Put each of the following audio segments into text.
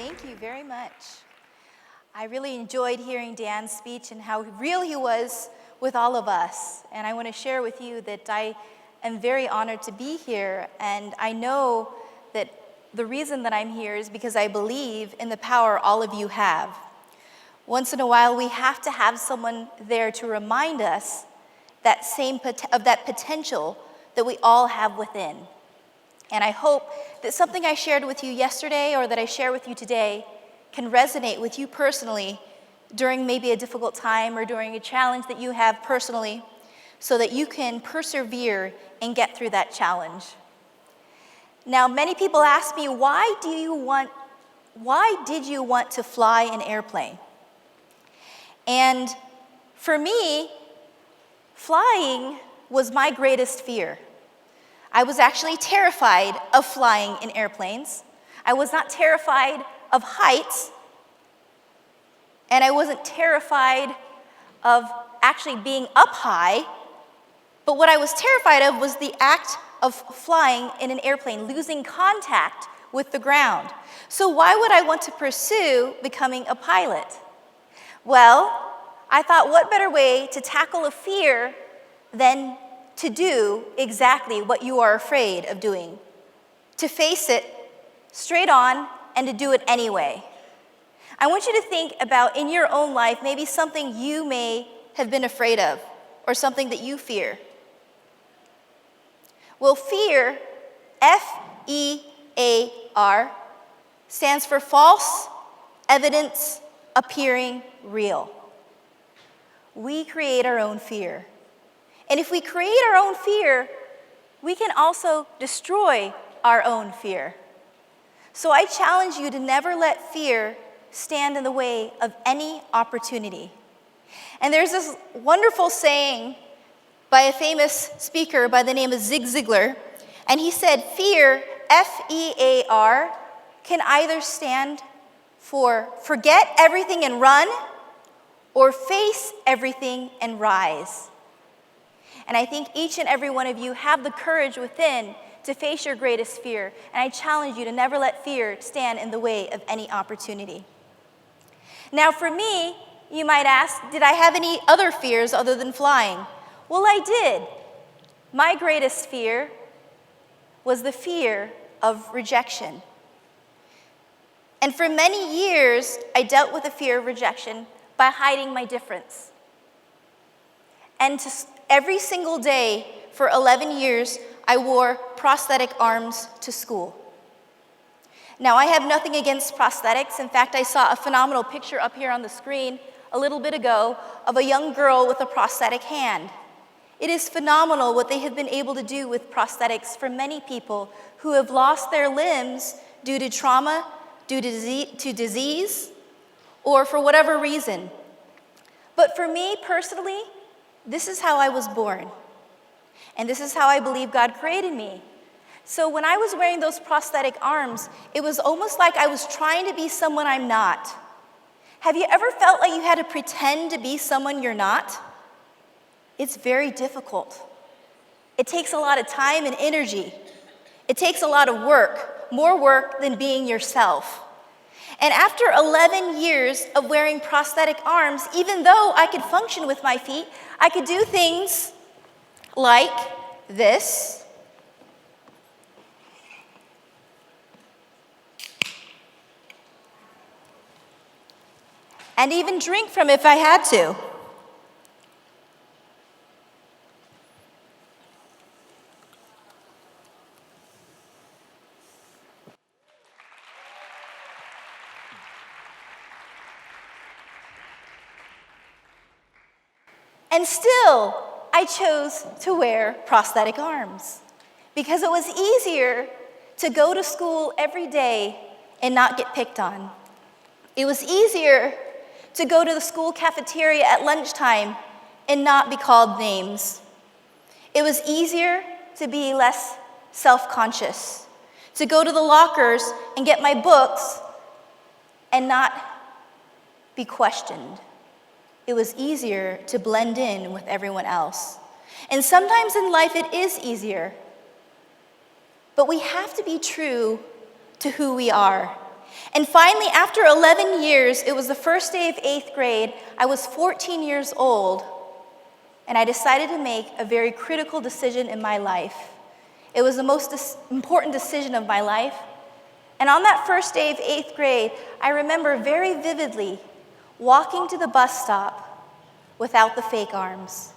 Thank you very much. I really enjoyed hearing Dan's speech and how real he was with all of us. And I want to share with you that I am very honored to be here. And I know that the reason that I'm here is because I believe in the power all of you have. Once in a while, we have to have someone there to remind us of that potential that we all have within. And I hope that something I shared with you yesterday or that I share with you today can resonate with you personally during maybe a difficult time or during a challenge that you have personally, so that you can persevere and get through that challenge. Now, many people ask me, why did you want to fly an airplane? And for me, flying was my greatest fear. I was actually terrified of flying in airplanes. I was not terrified of heights, and I wasn't terrified of actually being up high, but what I was terrified of was the act of flying in an airplane, losing contact with the ground. So why would I want to pursue becoming a pilot? Well, I thought, what better way to tackle a fear than to do exactly what you are afraid of doing, to face it straight on and to do it anyway. I want you to think about in your own life maybe something you may have been afraid of or something that you fear. Well, fear, F-E-A-R, stands for false evidence appearing real. We create our own fear. And if we create our own fear, we can also destroy our own fear. So I challenge you to never let fear stand in the way of any opportunity. And there's this wonderful saying by a famous speaker by the name of Zig Ziglar, and he said, fear, F-E-A-R, can either stand for forget everything and run, or face everything and rise. And I think each and every one of you have the courage within to face your greatest fear. And I challenge you to never let fear stand in the way of any opportunity. Now for me, you might ask, did I have any other fears other than flying? Well, I did. My greatest fear was the fear of rejection. And for many years, I dealt with the fear of rejection by hiding my difference. And every single day for 11 years, I wore prosthetic arms to school. Now, I have nothing against prosthetics. In fact, I saw a phenomenal picture up here on the screen a little bit ago of a young girl with a prosthetic hand. It is phenomenal what they have been able to do with prosthetics for many people who have lost their limbs due to trauma, due to disease, or for whatever reason. But for me personally, this is how I was born. And this is how I believe God created me. So when I was wearing those prosthetic arms, it was almost like I was trying to be someone I'm not. Have you ever felt like you had to pretend to be someone you're not? It's very difficult. It takes a lot of time and energy. It takes a lot of work, more work than being yourself. And after 11 years of wearing prosthetic arms, even though I could function with my feet, I could do things like this. And even drink from it if I had to. And still, I chose to wear prosthetic arms because it was easier to go to school every day and not get picked on. It was easier to go to the school cafeteria at lunchtime and not be called names. It was easier to be less self-conscious, to go to the lockers and get my books and not be questioned. It was easier to blend in with everyone else. And sometimes in life it is easier. But we have to be true to who we are. And finally, after 11 years, it was the first day of 8th grade, I was 14 years old, and I decided to make a very critical decision in my life. It was the most important decision of my life. And on that first day of 8th grade, I remember very vividly walking to the bus stop without the fake arms,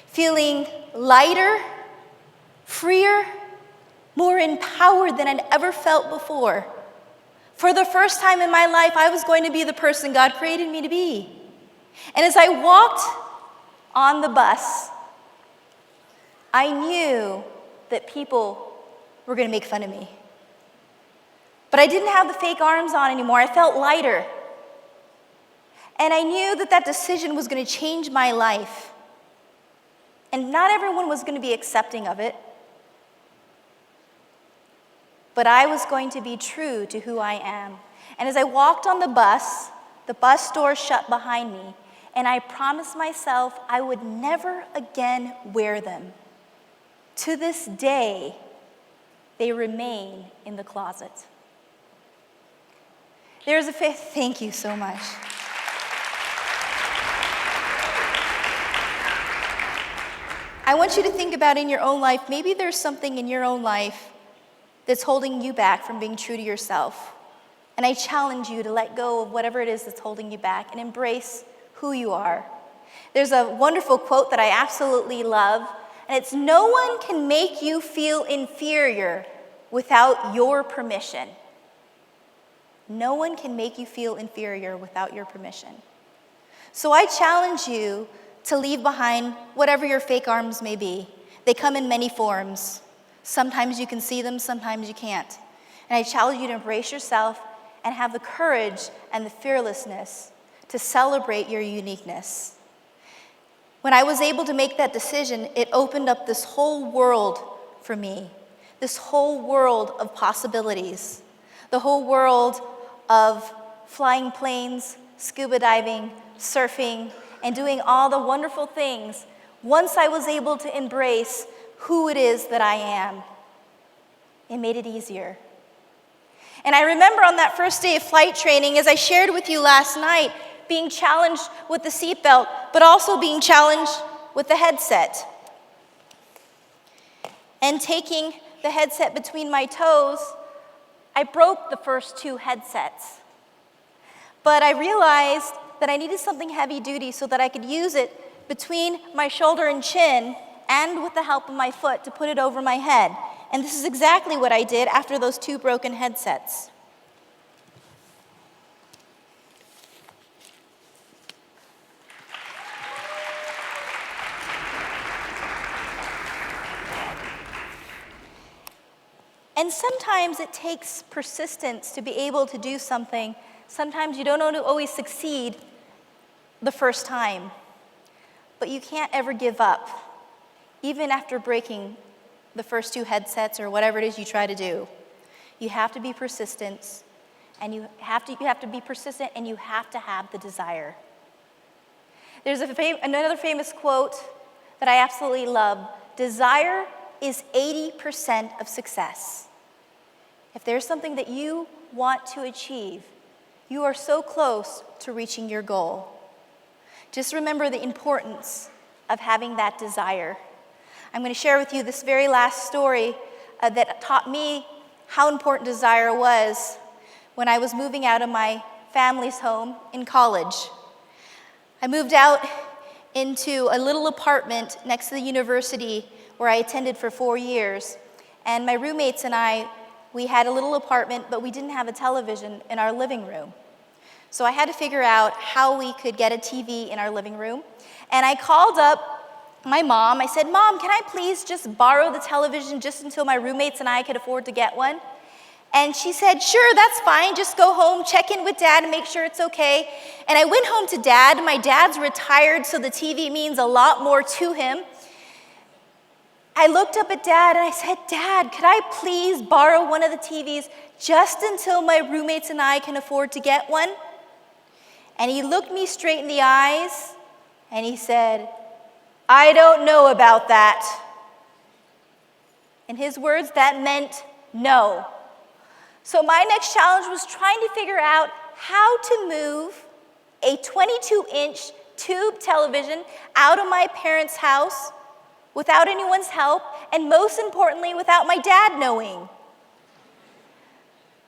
feeling lighter, freer, more empowered than I'd ever felt before. For the first time in my life, I was going to be the person God created me to be. And as I walked on the bus, I knew that people were going to make fun of me. But I didn't have the fake arms on anymore. I felt lighter. And I knew that that decision was going to change my life. And not everyone was going to be accepting of it. But I was going to be true to who I am. And as I walked on the bus doors shut behind me, and I promised myself I would never again wear them. To this day, they remain in the closet. Thank you so much. I want you to think about in your own life, maybe there's something in your own life that's holding you back from being true to yourself. And I challenge you to let go of whatever it is that's holding you back and embrace who you are. There's a wonderful quote that I absolutely love, and it's, "No one can make you feel inferior without your permission." No one can make you feel inferior without your permission. So I challenge you to leave behind whatever your fake arms may be. They come in many forms. Sometimes you can see them, sometimes you can't. And I challenge you to embrace yourself and have the courage and the fearlessness to celebrate your uniqueness. When I was able to make that decision, it opened up this whole world for me, this whole world of possibilities, the whole world of flying planes, scuba diving, surfing, and doing all the wonderful things once I was able to embrace who it is that I am. It made it easier. And I remember on that first day of flight training, as I shared with you last night, being challenged with the seatbelt, but also being challenged with the headset. And taking the headset between my toes, I broke the first 2 headsets. But I realized that I needed something heavy duty so that I could use it between my shoulder and chin and with the help of my foot to put it over my head. And this is exactly what I did after those 2 broken headsets. And sometimes it takes persistence to be able to do something. Sometimes you don't always succeed the first time. But you can't ever give up, even after breaking the first 2 headsets or whatever it is you try to do. You have to be persistent, and you have to be persistent, and you have to have the desire. There's another famous quote that I absolutely love. Desire is 80% of success. If there's something that you want to achieve, you are so close to reaching your goal. Just remember the importance of having that desire. I'm going to share with you this very last story that taught me how important desire was when I was moving out of my family's home in college. I moved out into a little apartment next to the university where I attended for 4 years. And my roommates and I, we had a little apartment, but we didn't have a television in our living room. So I had to figure out how we could get a TV in our living room. And I called up my mom. I said, "Mom, can I please just borrow the television just until my roommates and I could afford to get one?" And she said, "Sure, that's fine. Just go home, check in with Dad, and make sure it's okay." And I went home to Dad. My dad's retired, so the TV means a lot more to him. I looked up at Dad and I said, "Dad, could I please borrow one of the TVs just until my roommates and I can afford to get one?" And he looked me straight in the eyes and he said, "I don't know about that." In his words, that meant no. So my next challenge was trying to figure out how to move a 22-inch tube television out of my parents' house without anyone's help, and most importantly, without my dad knowing.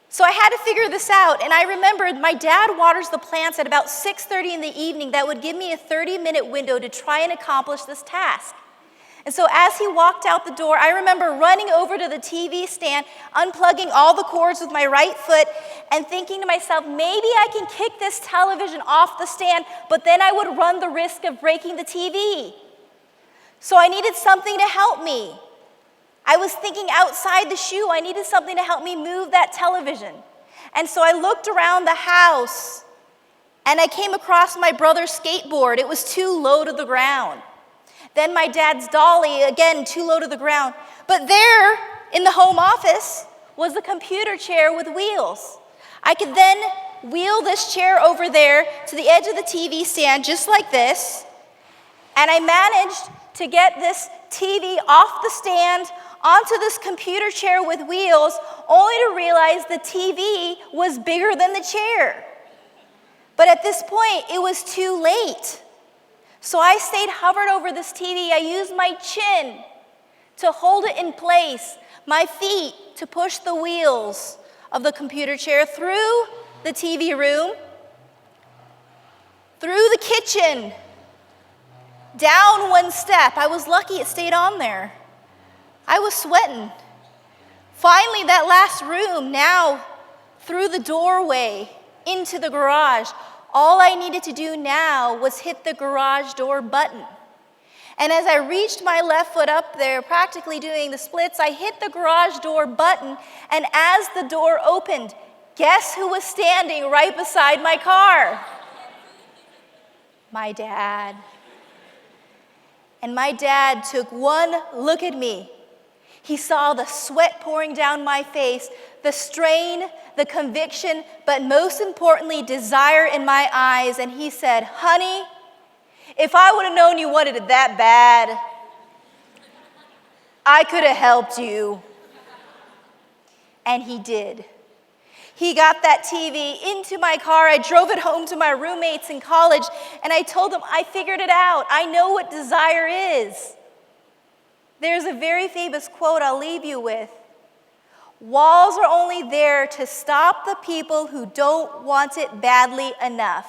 So I had to figure this out, and I remembered my dad waters the plants at about 6:30 in the evening. That would give me a 30-minute window to try and accomplish this task. And so as he walked out the door, I remember running over to the TV stand, unplugging all the cords with my right foot, and thinking to myself, maybe I can kick this television off the stand, but then I would run the risk of breaking the TV. So I needed something to help me. I was thinking outside the shoe. I needed something to help me move that television. And so I looked around the house, and I came across my brother's skateboard. It was too low to the ground. Then my dad's dolly, again, too low to the ground. But there, in the home office, was the computer chair with wheels. I could then wheel this chair over there to the edge of the TV stand, just like this. And I managed to get this TV off the stand onto this computer chair with wheels, only to realize the TV was bigger than the chair. But at this point, it was too late. So I stayed hovered over this TV. I used my chin to hold it in place, my feet to push the wheels of the computer chair through the TV room, through the kitchen, down one step. I was lucky it stayed on there. I was sweating. Finally, that last room, now through the doorway into the garage. All I needed to do now was hit the garage door button. And as I reached my left foot up there, practically doing the splits, I hit the garage door button, and as the door opened, guess who was standing right beside my car? My dad. And my dad took one look at me. He saw the sweat pouring down my face, the strain, the conviction, but most importantly, desire in my eyes. And he said, honey, if I would have known you wanted it that bad, I could have helped you. And he did. He got that TV into my car. I drove it home to my roommates in college, and I told them, I figured it out. I know what desire is. There's a very famous quote I'll leave you with. Walls are only there to stop the people who don't want it badly enough.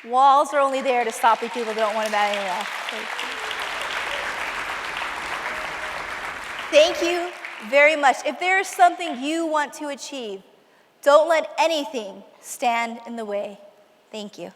Walls are only there to stop the people who don't want it badly enough. Thank you very much. If there is something you want to achieve, don't let anything stand in the way. Thank you.